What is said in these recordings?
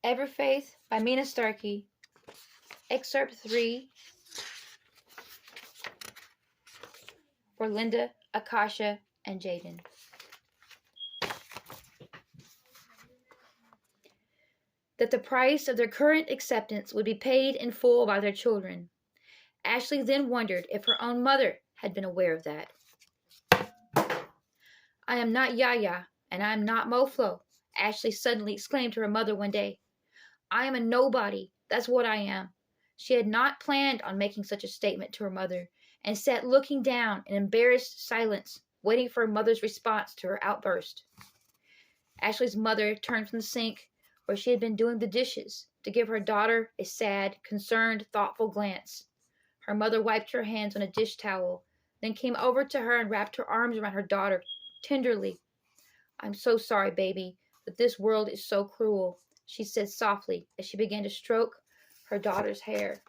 EVERFAITH by Meana Starkey. Excerpt 3 for Linda, Akasha, and Jaden. That the price of their current acceptance would be paid in full by their children. Ashley then wondered if her own mother had been aware of that. "I am not Yaya, and I am not Moflo," Ashley suddenly exclaimed to her mother one day. "I am a nobody, that's what I am." She had not planned on making such a statement to her mother, and sat looking down in embarrassed silence, waiting for her mother's response to her outburst. Ashley's mother turned from the sink, where she had been doing the dishes, to give her daughter a sad, concerned, thoughtful glance. Her mother wiped her hands on a dish towel, then came over to her and wrapped her arms around her daughter tenderly. "I'm so sorry, baby, that this world is so cruel," she said softly as she began to stroke her daughter's hair.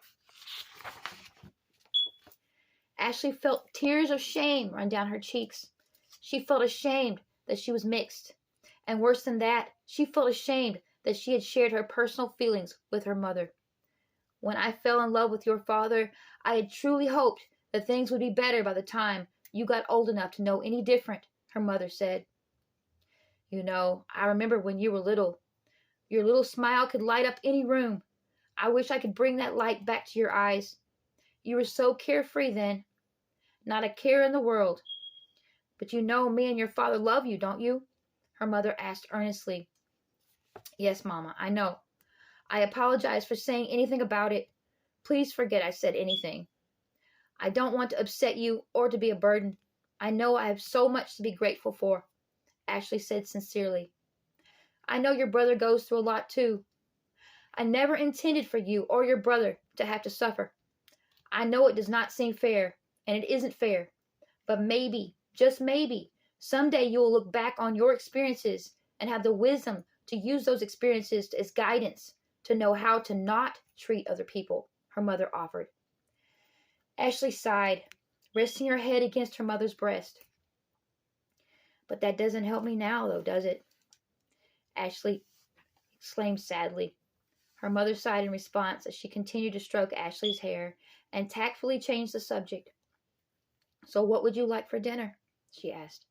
Ashley felt tears of shame run down her cheeks. She felt ashamed that she was mixed. And worse than that, she felt ashamed that she had shared her personal feelings with her mother. "When I fell in love with your father, I had truly hoped that things would be better by the time you got old enough to know any different," her mother said. "You know, I remember when you were little. Your little smile could light up any room. I wish I could bring that light back to your eyes. You were so carefree then. Not a care in the world. But you know me and your father love you, don't you?" her mother asked earnestly. "Yes, Mama, I know. I apologize for saying anything about it. Please forget I said anything. I don't want to upset you or to be a burden. I know I have so much to be grateful for," Ashley said sincerely. "I know your brother goes through a lot too. I never intended for you or your brother to have to suffer. I know it does not seem fair, and it isn't fair. But maybe, just maybe, someday you will look back on your experiences and have the wisdom to use those experiences as guidance to know how to not treat other people," her mother offered. Ashley sighed, resting her head against her mother's breast. "But that doesn't help me now, though, does it?" Ashley exclaimed sadly. Her mother sighed in response as she continued to stroke Ashley's hair and tactfully changed the subject. "So what would you like for dinner?" she asked.